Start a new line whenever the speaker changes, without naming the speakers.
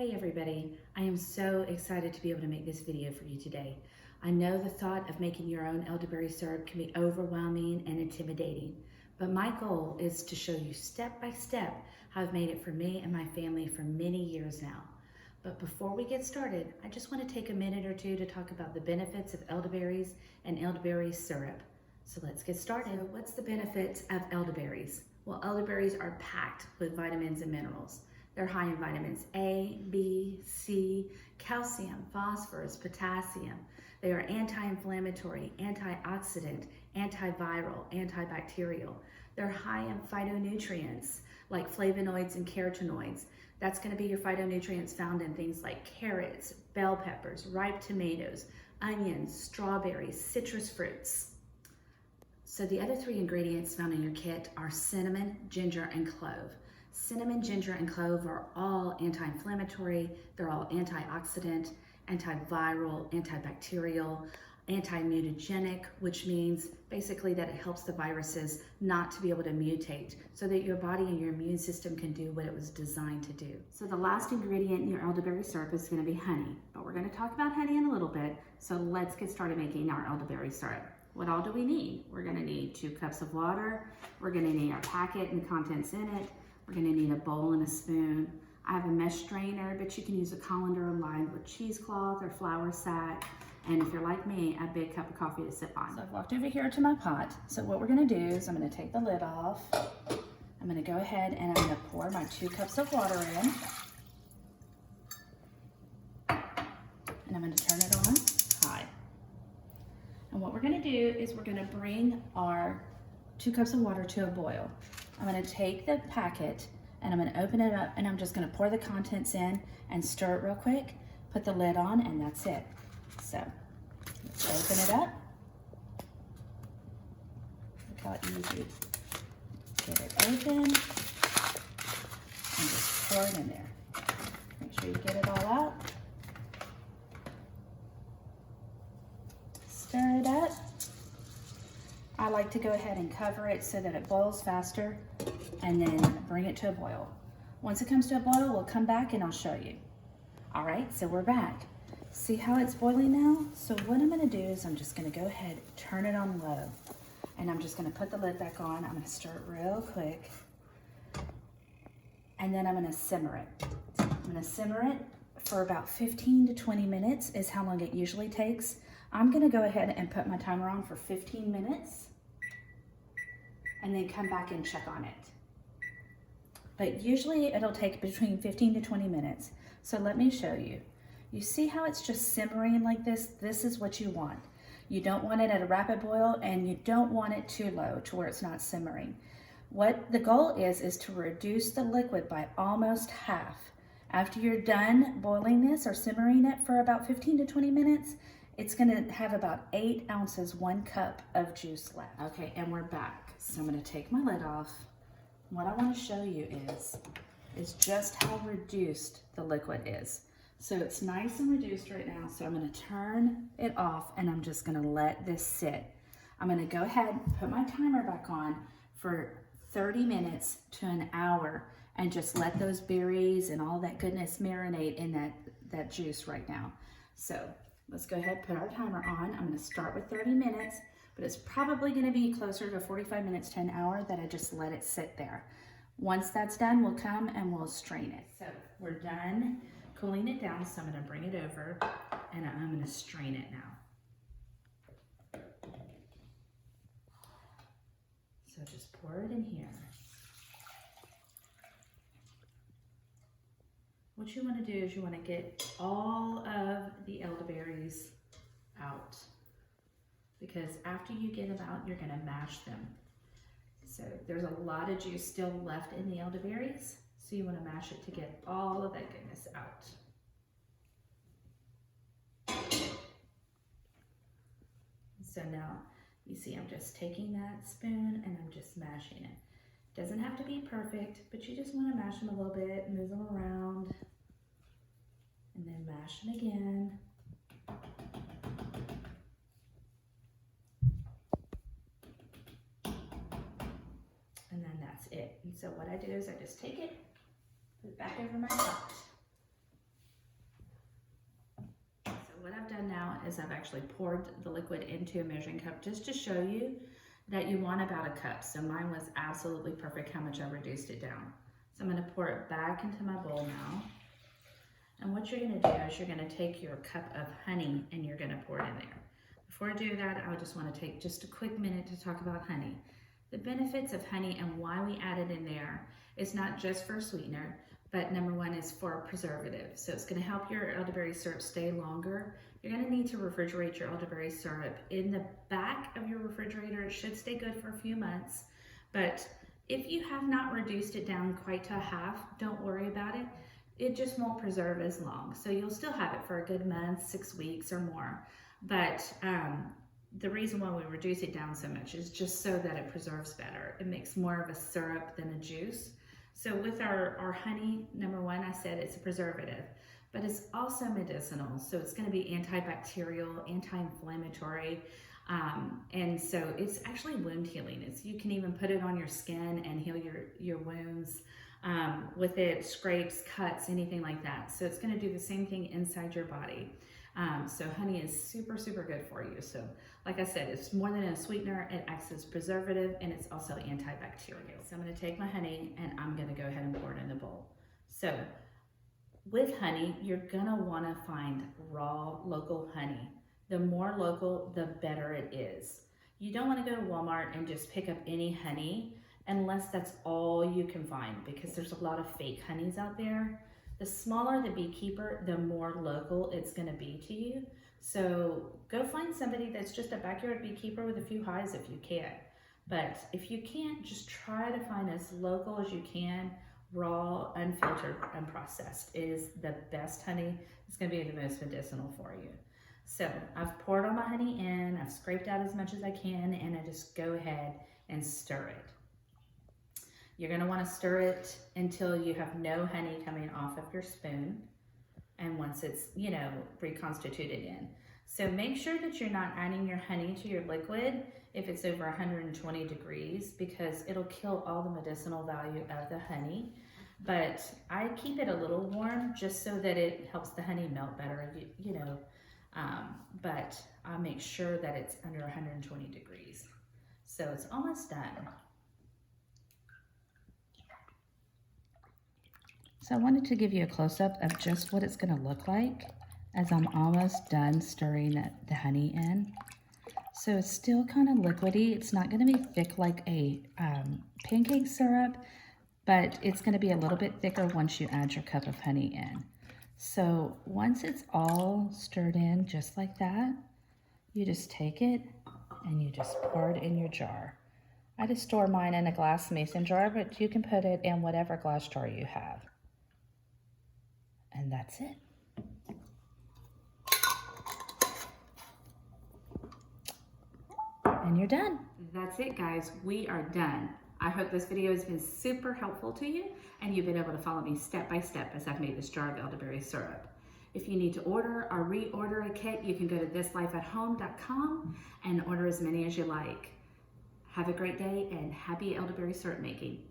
Hey everybody, I am so excited to be able to make this video for you today. I know the thought of making your own elderberry syrup can be overwhelming and intimidating, but my goal is to show you step by step how I've made it for me and my family for many years now. But before we get started, I just want to take a minute or two to talk about the benefits of elderberries and elderberry syrup. So let's get started. So what's the benefits of elderberries? Well, elderberries are packed with vitamins and minerals. They're high in vitamins A, B, C, calcium, phosphorus, potassium. They are anti-inflammatory, antioxidant, antiviral, antibacterial. They're high in phytonutrients like flavonoids and carotenoids. That's going to be your phytonutrients found in things like carrots, bell peppers, ripe tomatoes, onions, strawberries, citrus fruits. So the other three ingredients found in your kit are cinnamon, ginger, and clove. Cinnamon, ginger, and clove are all anti-inflammatory, they're all antioxidant, antiviral, antibacterial, anti-mutagenic, which means basically that it helps the viruses not to be able to mutate so that your body and your immune system can do what it was designed to do. So the last ingredient in your elderberry syrup is going to be honey, but we're going to talk about honey in a little bit, so let's get started making our elderberry syrup. What all do we need? We're going to need 2 cups of water, we're going to need our packet and contents in it, we're going to need a bowl and a spoon. I have a mesh strainer, but you can use a colander lined with cheesecloth or flour sack. And if you're like me, a big cup of coffee to sip on. So I've walked over here to my pot. So what we're going to do is I'm going to take the lid off. I'm going to go ahead and I'm going to pour my 2 cups of water in. And I'm going to turn it on high. And what we're going to do is we're going to bring our 2 cups of water to a boil. I'm going to take the packet and I'm going to open it up and I'm just going to pour the contents in and stir it real quick, put the lid on, and that's it. So let's open it up. Look how easy. Get it open and just pour it in there. Make sure you get it all out. Stir it up. I like to go ahead and cover it so that it boils faster and then bring it to a boil. Once it comes to a boil, we'll come back and I'll show you. All right, so we're back. See how it's boiling now? So what I'm gonna do is I'm just gonna go ahead, turn it on low, and I'm just gonna put the lid back on. I'm gonna stir it real quick, and then I'm gonna simmer it. I'm gonna simmer it for about 15 to 20 minutes is how long it usually takes. I'm gonna go ahead and put my timer on for 15 minutes and then come back and check on it. But usually it'll take between 15 to 20 minutes. So let me show you. You see how it's just simmering like this? This is what you want. You don't want it at a rapid boil and you don't want it too low to where it's not simmering. What the goal is to reduce the liquid by almost half. After you're done boiling this or simmering it for about 15 to 20 minutes, it's gonna have about 8 ounces, 1 cup of juice left. Okay, and we're back. So I'm gonna take my lid off. What I wanna show you is just how reduced the liquid is. So it's nice and reduced right now. So I'm gonna turn it off and I'm just gonna let this sit. I'm gonna go ahead and put my timer back on for 30 minutes to an hour and just let those berries and all that goodness marinate in that juice right now. So let's go ahead and put our timer on. I'm gonna start with 30 minutes, but it's probably gonna be closer to 45 minutes to an hour that I just let it sit there. Once that's done, we'll come and we'll strain it. So we're done cooling it down, so I'm gonna bring it over and I'm gonna strain it now. So just pour it in here. What you wanna do is you wanna get all of the elderberries out, because after you get them out, you're gonna mash them. So there's a lot of juice still left in the elderberries, so you wanna mash it to get all of that goodness out. So now, you see I'm just taking that spoon and I'm just mashing it. Doesn't have to be perfect, but you just wanna mash them a little bit, move them around, and then mash them again. And then that's it. And so what I do is I just take it, put it back over my pot. is I've actually poured the liquid into a measuring cup just to show you that you want about a cup. So mine was absolutely perfect how much I reduced it down. So I'm going to pour it back into my bowl now. And what you're going to do is you're going to take your cup of honey and you're going to pour it in there. Before I do that, I just want to take just a quick minute to talk about honey. The benefits of honey and why we add it in there is not just for a sweetener, but number one is for a preservative. So it's going to help your elderberry syrup stay longer. You're going to need to refrigerate your elderberry syrup. In the back of your refrigerator, it should stay good for a few months. But if you have not reduced it down quite to a half, don't worry about it. It just won't preserve as long. So you'll still have it for a good month, 6 weeks or more. But the reason why we reduce it down so much is just so that it preserves better. It makes more of a syrup than a juice. So with our honey, number one, I said it's a preservative, but it's also medicinal. So it's going to be antibacterial, anti-inflammatory, and so it's actually wound healing. You can even put it on your skin and heal your wounds with it, scrapes, cuts, anything like that. So it's going to do the same thing inside your body. So honey is super, super good for you. So like I said, it's more than a sweetener, it acts as preservative, and it's also antibacterial. So I'm going to take my honey and I'm going to go ahead and pour it in the bowl. So with honey, you're going to want to find raw, local honey. The more local, the better it is. You don't want to go to Walmart and just pick up any honey unless that's all you can find, because there's a lot of fake honeys out there. The smaller the beekeeper, the more local it's going to be to you. So go find somebody that's just a backyard beekeeper with a few hives if you can. But if you can't, just try to find as local as you can. Raw, unfiltered, unprocessed is the best honey. It's going to be the most medicinal for you. So I've poured all my honey in, I've scraped out as much as I can, and I just go ahead and stir it. You're going to want to stir it until you have no honey coming off of your spoon, and once it's, reconstituted in. So make sure that you're not adding your honey to your liquid if it's over 120 degrees, because it'll kill all the medicinal value of the honey. But I keep it a little warm just so that it helps the honey melt better, but I'll make sure that it's under 120 degrees. So it's almost done. So I wanted to give you a close-up of just what it's going to look like as I'm almost done stirring the honey in. So it's still kind of liquidy. It's not going to be thick like a pancake syrup, but it's going to be a little bit thicker once you add your cup of honey in. So once it's all stirred in just like that, you just take it and you just pour it in your jar. I just store mine in a glass mason jar, but you can put it in whatever glass jar you have. And that's it. And you're done. That's it, guys. We are done. I hope this video has been super helpful to you and you've been able to follow me step by step as I've made this jar of elderberry syrup. If you need to order or reorder a kit, you can go to thislifeathome.com and order as many as you like. Have a great day and happy elderberry syrup making.